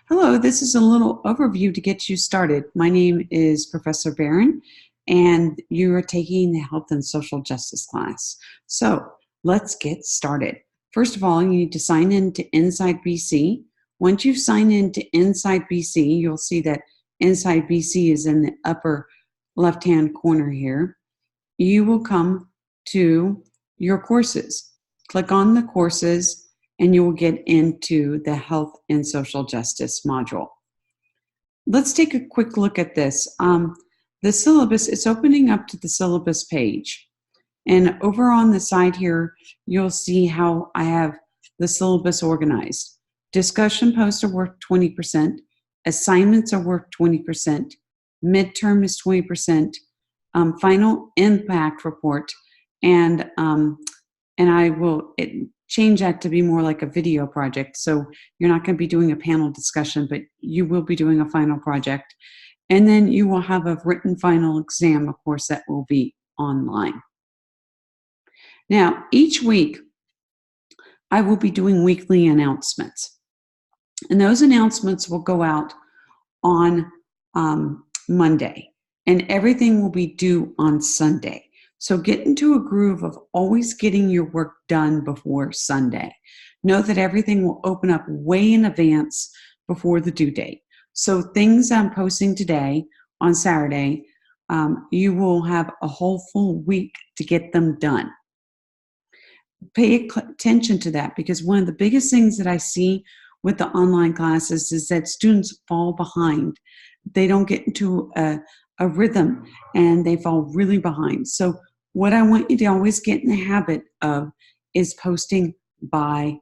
Hello, this is a little overview to get you started. My name is Professor Barron, and you are taking the Health and Social Justice class. So let's get started. First of all, you need to sign in to Inside BC. Once you sign in to Inside BC, you'll see that Inside BC is in the upper left-hand corner here. You will come to your courses. Click on the courses and you will get into the Health and Social Justice module. Let's take a quick look at this. The syllabus is opening up to the syllabus page. And over on the side here, you'll see how I have the syllabus organized. Discussion posts are worth 20%. Assignments are worth 20%. Midterm is 20%. Final impact report. And I will change that to be more like a video project. So you're not going to be doing a panel discussion, but you will be doing a final project. And then you will have a written final exam, of course, that will be online. Now, each week, I will be doing weekly announcements. And those announcements will go out on Monday. And everything will be due on Sunday. So get into a groove of always getting your work done before Sunday. Know that everything will open up way in advance before the due date. So things I'm posting today on Saturday, you will have a whole full week to get them done. Pay attention to that, because one of the biggest things that I see with the online classes is that students fall behind. They don't get into a rhythm and they fall really behind. So what I want you to always get in the habit of is posting by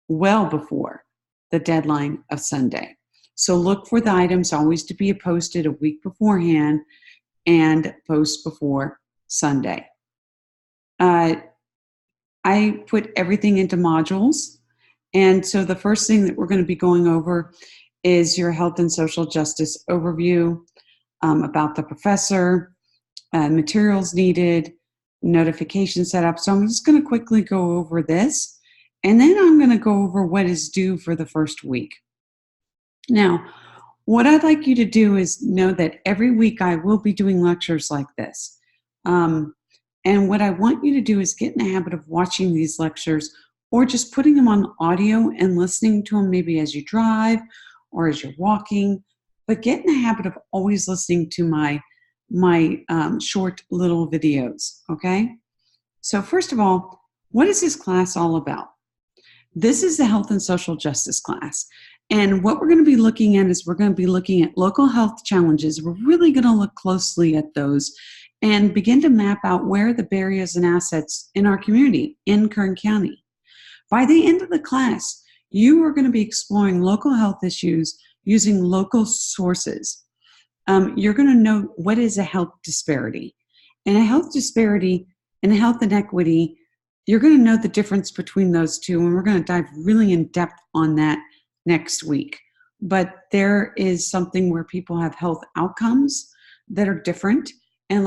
well before the deadline of Sunday. So look for the items always to be posted a week beforehand and post before Sunday. I put everything into modules. And so the first thing that we're going to be going over is your health and social justice overview, about the professor, materials needed, notification setup. So I'm just going to quickly go over this, and then I'm going to go over what is due for the first week. Now, what I'd like you to do is know that every week I will be doing lectures like this. And what I want you to do is get in the habit of watching these lectures, or just putting them on audio and listening to them maybe as you drive or as you're walking. But get in the habit of always listening to my short little videos, okay? So first of all, what is this class all about? This is the Health and Social Justice class. And what we're going to be looking at is we're going to be looking at local health challenges. We're really going to look closely at those and begin to map out where the barriers and assets in our community in Kern County. By the end of the class, you are going to be exploring local health issues using local sources. You're going to know what is a health disparity. And a health disparity and a health inequity, you're going to know the difference between those two, and we're going to dive really in depth on that next week. But there is something where people have health outcomes that are different. And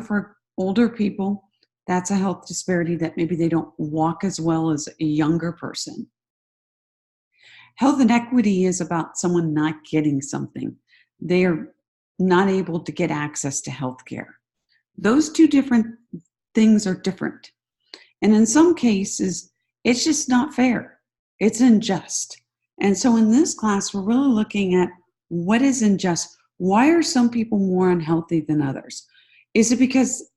for older people, that's a health disparity that maybe they don't walk as well as a younger person. Health inequity is about someone not getting something. They are not able to get access to health care. Those two different things are different. And in some cases, it's just not fair. It's unjust. And so in this class, we're really looking at what is unjust. Why are some people more unhealthy than others? Is it because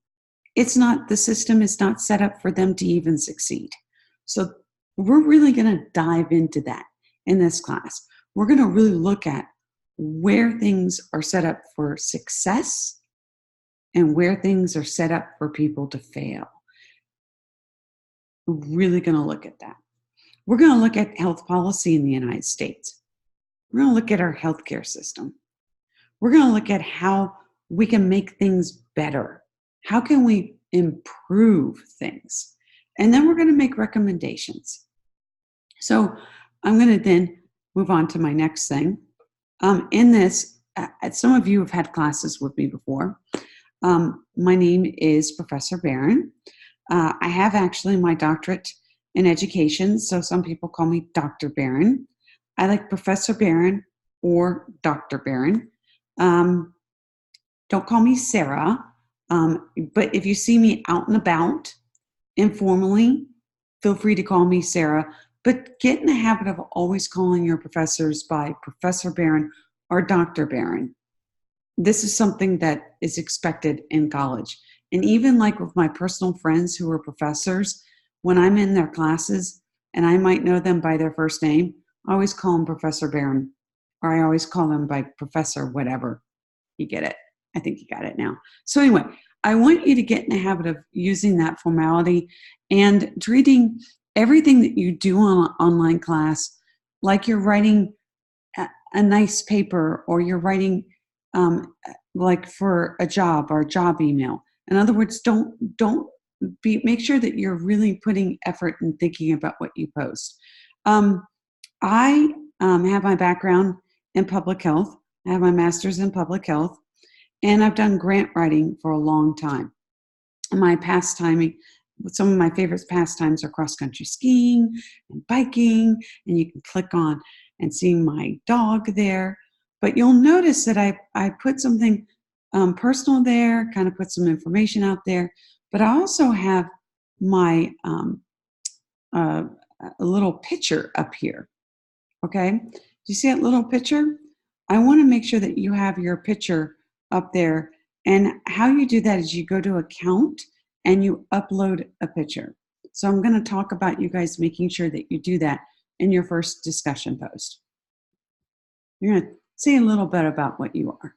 the system is not set up for them to even succeed? So we're really going to dive into that in this class. We're going to really look at where things are set up for success and where things are set up for people to fail. We're really going to look at that. We're going to look at health policy in the United States. We're going to look at our healthcare system. We're going to look at how we can make things better. How can we improve things? And then we're going to make recommendations. So I'm going to then move on to my next thing. In this, some of you have had classes with me before. My name is Professor Barron. I have actually my doctorate in education, so some people call me Dr. Barron. I like Professor Barron or Dr. Barron. Um, don't call me Sarah, but if you see me out and about informally, feel free to call me Sarah. But get in the habit of always calling your professors by Professor Barron or Dr. Barron. This is something that is expected in college. And even like with my personal friends who are professors, when I'm in their classes and I might know them by their first name, I always call them Professor Barron, or I always call them by Professor whatever. You get it. I think you got it now. So anyway, I want you to get in the habit of using that formality and treating everything that you do on an online class like you're writing a nice paper, or you're writing like for a job or a job email. In other words, make sure that you're really putting effort and thinking about what you post. I have my background in public health. I have my master's in public health, and I've done grant writing for a long time. My pastime, some of my favorite pastimes are cross-country skiing and biking, and you can click on and see my dog there. But you'll notice that I put something personal there, kind of put some information out there, but I also have my a little picture up here. Okay, do you see that little picture? I want to make sure that you have your picture up there. And how you do that is you go to account and you upload a picture. So I'm going to talk about you guys making sure that you do that in your first discussion post. You're going to say a little bit about what you are.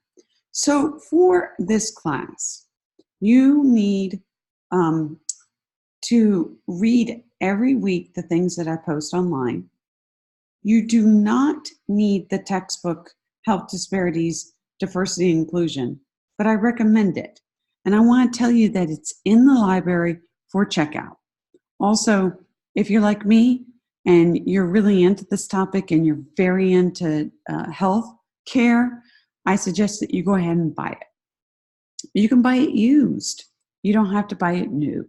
So for this class, you need to read every week the things that I post online. You do not need the textbook Health Disparities, Diversity, and Inclusion, but I recommend it. And I want to tell you that it's in the library for checkout. Also, if you're like me and you're really into this topic and you're very into health care, I suggest that you go ahead and buy it. You can buy it used. You don't have to buy it new.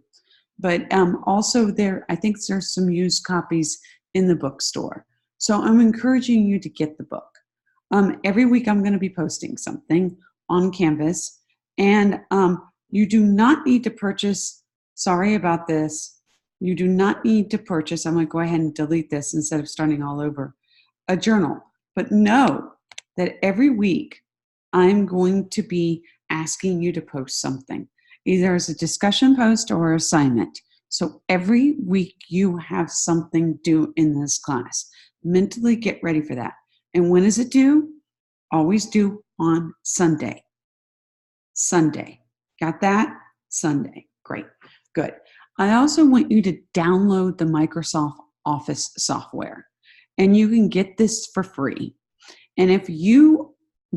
But also I think there's some used copies in the bookstore. So I'm encouraging you to get the book. Every week I'm going to be posting something on Canvas, and you do not need to purchase, sorry about this, you do not need to purchase, I'm going to go ahead and delete this instead of starting all over, a journal. But know that every week I'm going to be asking you to post something, either as a discussion post or assignment. So every week you have something due in this class. Mentally get ready for that. And when is it due? Always due on Sunday. Sunday. Got that? Sunday. Great. Good. I also want you to download the Microsoft Office software. And you can get this for free. And if you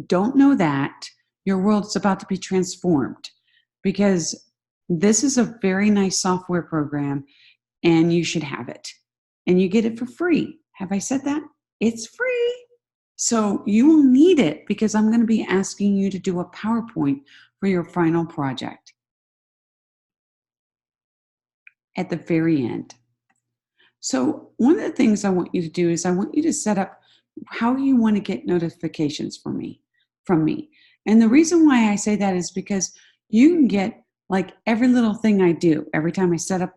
don't know that, your world's about to be transformed, because this is a very nice software program and you should have it. And you get it for free. Have I said that? It's free. So you will need it because I'm going to be asking you to do a PowerPoint for your final project at the very end. So one of the things I want you to do is I want you to set up how you want to get notifications from me. And the reason why I say that is because you can get, like, every little thing I do. Every time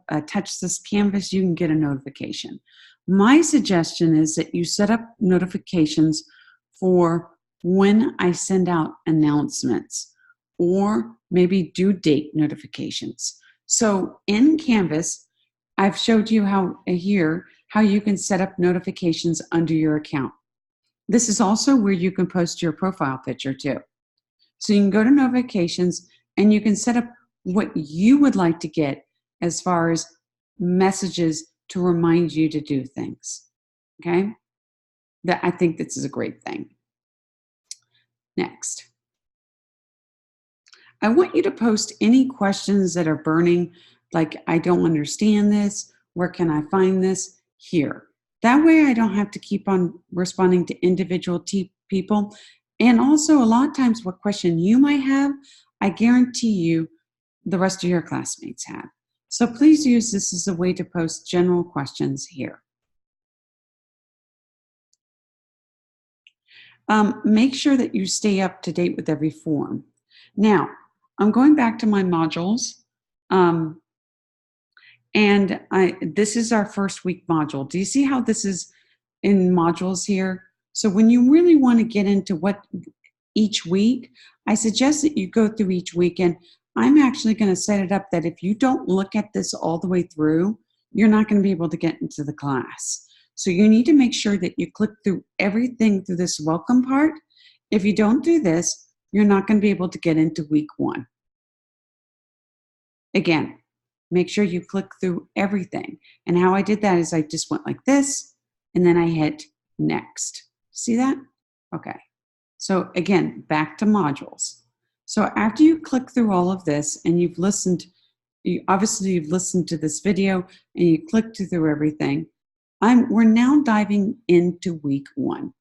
I touch this canvas, you can get a notification. My suggestion is that you set up notifications for when I send out announcements, or maybe due date notifications. So in Canvas, I've showed you how you can set up notifications under your account. This is also where you can post your profile picture too. So you can go to notifications and you can set up what you would like to get as far as messages to remind you to do things. Okay? I think this is a great thing. Next. I want you to post any questions that are burning, like, I don't understand this, where can I find this? Here. That way I don't have to keep on responding to individual people. And also, a lot of times what question you might have, I guarantee you the rest of your classmates have. So please use this as a way to post general questions here. make sure that you stay up to date with every form. Now, I'm going back to my modules. Um, and this is our first week module. Do you see how this is in modules here? So when you really want to get into what each week, I suggest that you go through each week. And I'm actually going to set it up that if you don't look at this all the way through, you're not going to be able to get into the class. So you need to make sure that you click through everything through this welcome part. If you don't do this, you're not going to be able to get into week 1. Again, make sure you click through everything. And how I did that is I just went like this, and then I hit next. See that? Okay. So again, back to modules. So after you click through all of this and you've listened, obviously you've listened to this video and you clicked through everything, we're now diving into week 1.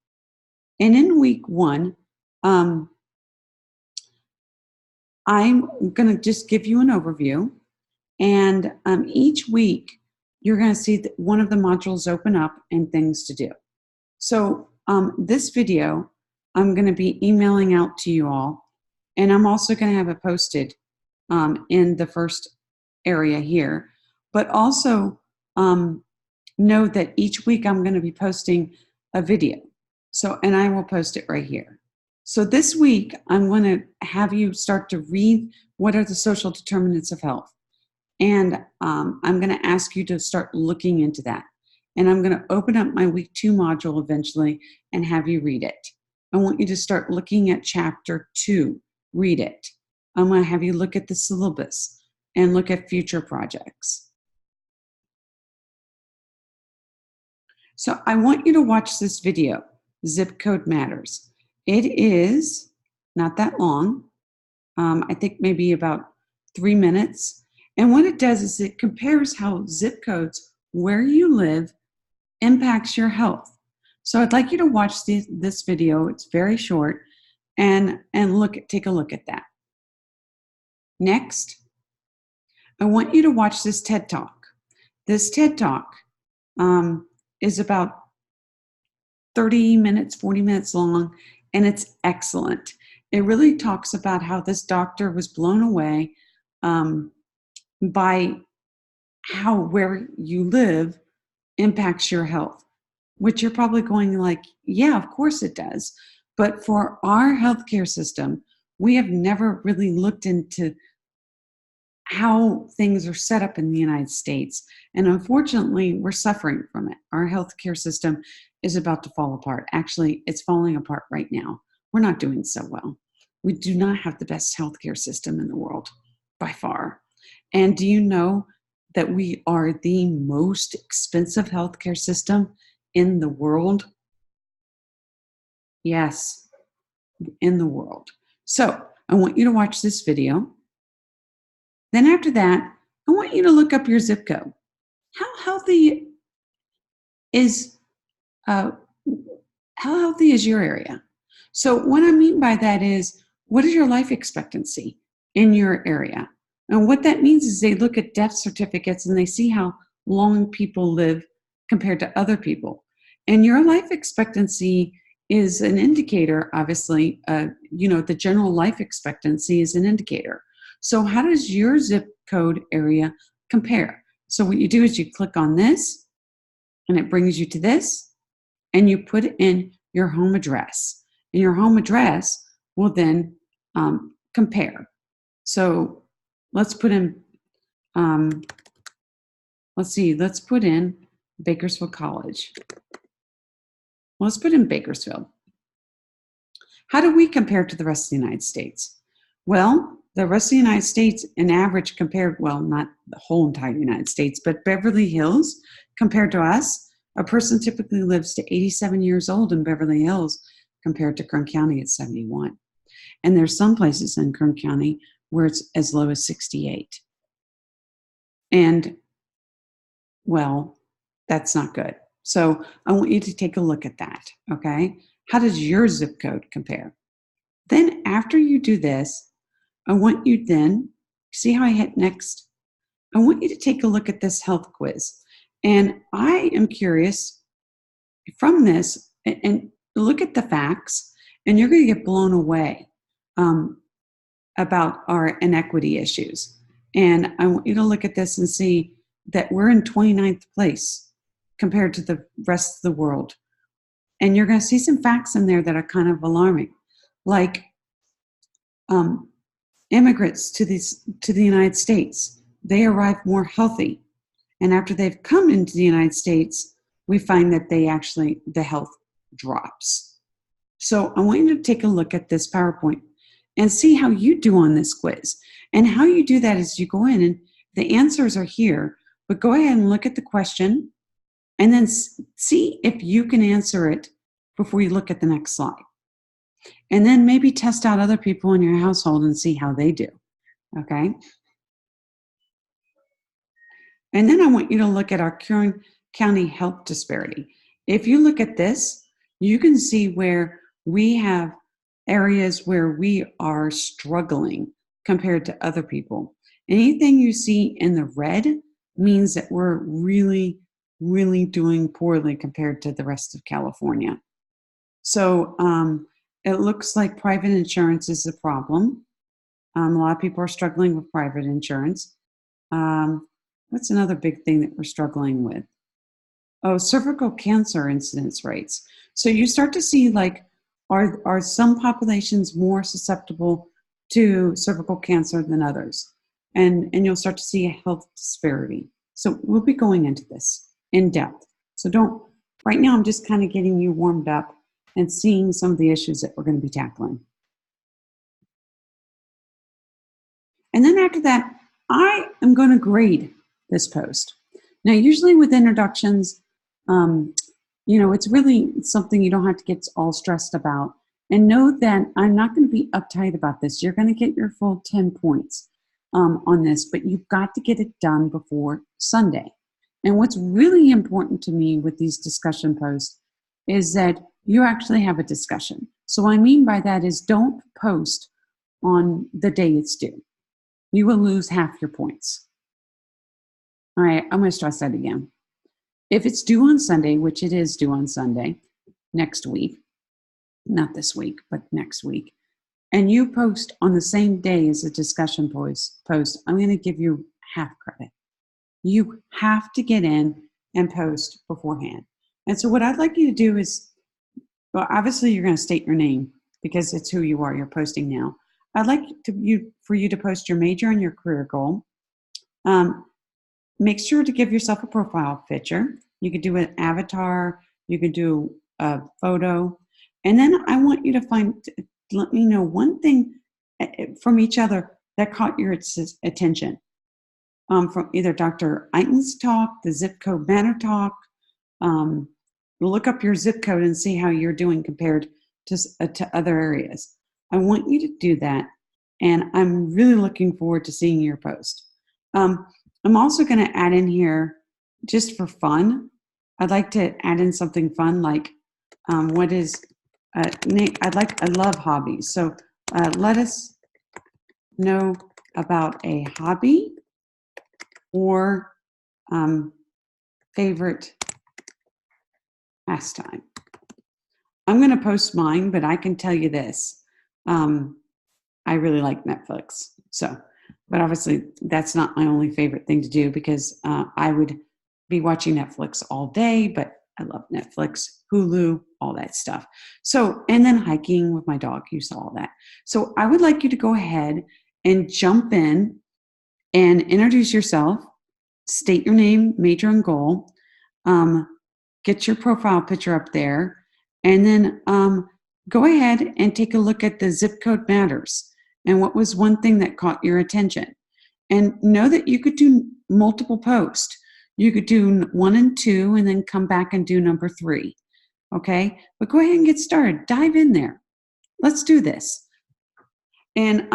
And in week 1, I'm going to just give you an overview. And each week, you're going to see that one of the modules open up and things to do. So this video, I'm going to be emailing out to you all. And I'm also going to have it posted in the first area here. But also know that each week I'm going to be posting a video. So, and I will post it right here. So this week, I'm going to have you start to read what are the social determinants of health. And I'm going to ask you to start looking into that. And I'm going to open up my week 2 module eventually and have you read it. I want you to start looking at chapter 2. Read it. I'm going to have you look at the syllabus and look at future projects. So I want you to watch this video, Zip Code Matters. It is not that long. I think maybe about 3 minutes. And what it does is it compares how zip codes, where you live, impacts your health. So I'd like you to watch this video. It's very short, and take a look at that. Next, I want you to watch this TED Talk. This TED Talk is about 30 minutes, 40 minutes long, and it's excellent. It really talks about how this doctor was blown away by how where you live impacts your health, which you're probably going like, yeah, of course it does. But for our healthcare system, we have never really looked into how things are set up in the United States. And unfortunately, we're suffering from it. Our healthcare system is about to fall apart. Actually, it's falling apart right now. We're not doing so well. We do not have the best healthcare system in the world by far. And do you know that we are the most expensive healthcare system in the world? Yes, in the world. So I want you to watch this video. Then after that, I want you to look up your zip code. How healthy is your area? So what I mean by that is, what is your life expectancy in your area? And what that means is they look at death certificates and they see how long people live compared to other people. And your life expectancy is an indicator, obviously, the general life expectancy is an indicator. So how does your zip code area compare? So what you do is you click on this and it brings you to this and you put in your home address. And your home address will then compare. So let's put in, let's put in Bakersfield College. Let's put in Bakersfield. How do we compare to the rest of the United States? Well, the rest of the United States, in average compared, well, not the whole entire United States, but Beverly Hills, compared to us, a person typically lives to 87 years old in Beverly Hills compared to Kern County at 71. And there's some places in Kern County where it's as low as 68. And, well, that's not good. So I want you to take a look at that, okay? How does your zip code compare? Then after you do this, I want you then, see how I hit next? I want you to take a look at this health quiz. And I am curious from this, and look at the facts, and you're going to get blown away about our inequity issues. And I want you to look at this and see that we're in 29th place compared to the rest of the world. And you're going to see some facts in there that are kind of alarming, like immigrants to the United States. They arrive more healthy, and after they've come into the United States, we find that the health drops. So I want you to take a look at this PowerPoint and see how you do on this quiz. And how you do that is you go in and the answers are here, but go ahead and look at the question and then see if you can answer it before you look at the next slide. And then maybe test out other people in your household and see how they do, okay? And then I want you to look at our Kern County health disparity. If you look at this, you can see where we have areas where we are struggling compared to other people. Anything you see in the red means that we're really, really doing poorly compared to the rest of California. So it looks like private insurance is a problem. A lot of people are struggling with private insurance. What's another big thing that we're struggling with? Oh, cervical cancer incidence rates. So you start to see, like, are some populations more susceptible to cervical cancer than others? And you'll start to see a health disparity. So we'll be going into this in depth. So right now I'm just kind of getting you warmed up and seeing some of the issues that we're going to be tackling. And then after that, I am going to grade this post. Now, usually with introductions, it's really something you don't have to get all stressed about. And know that I'm not going to be uptight about this. You're going to get your full 10 points on this, but you've got to get it done before Sunday. And what's really important to me with these discussion posts is that you actually have a discussion. So what I mean by that is don't post on the day it's due. You will lose half your points. All right, I'm going to stress that again. If it's due on Sunday, which it is due on Sunday, next week, not this week, but next week, and you post on the same day as a discussion post, I'm going to give you half credit. You have to get in and post beforehand. And so what I'd like you to do is, well, obviously you're going to state your name because it's who you are. You're posting now. I'd like for you to post your major and your career goal. Make sure to give yourself a profile picture. You could do an avatar. You could do a photo. And then I want you to let me know one thing from each other that caught your attention. From either Dr. Eiten's talk, the zip code matter talk. Look up your zip code and see how you're doing compared to other areas. I want you to do that, and I'm really looking forward to seeing your post. I'm also going to add in here, just for fun, I'd like to add in something fun like what is I love hobbies. So let us know about a hobby or favorite pastime. I'm going to post mine, but I can tell you this. I really like Netflix. But obviously that's not my only favorite thing to do because I would be watching Netflix all day, but I love Netflix, Hulu, all that stuff. So, and then hiking with my dog, you saw all that. So I would like you to go ahead and jump in and introduce yourself, state your name, major and goal, get your profile picture up there, and then go ahead and take a look at the zip code matters and what was one thing that caught your attention. And know that you could do multiple posts. You could do 1 and 2 and then come back and do number 3. Okay? But go ahead and get started. Dive in there. Let's do this. And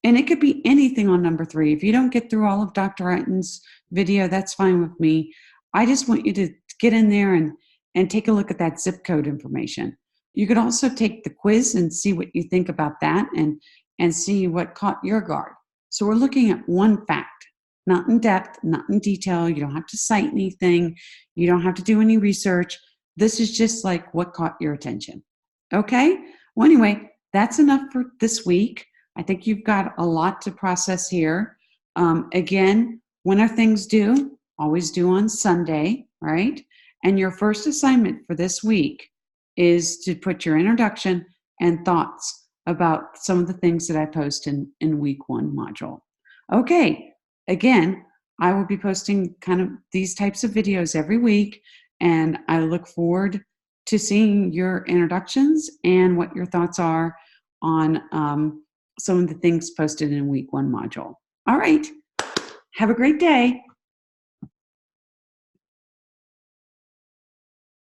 it could be anything on number 3. If you don't get through all of Dr. Eiten's video, that's fine with me. I just want you to get in there and take a look at that zip code information. You could also take the quiz and see what you think about that and see what caught your guard. So we're looking at one fact, not in depth, not in detail. You don't have to cite anything. You don't have to do any research. This is just like what caught your attention. Okay. Well, anyway, that's enough for this week. I think you've got a lot to process here. Again, when are things due? Always due on Sunday, right? And your first assignment for this week is to put your introduction and thoughts about some of the things that I post in week one module. Okay. Again, I will be posting kind of these types of videos every week, and I look forward to seeing your introductions and what your thoughts are on some of the things posted in week one module. All right. Have a great day.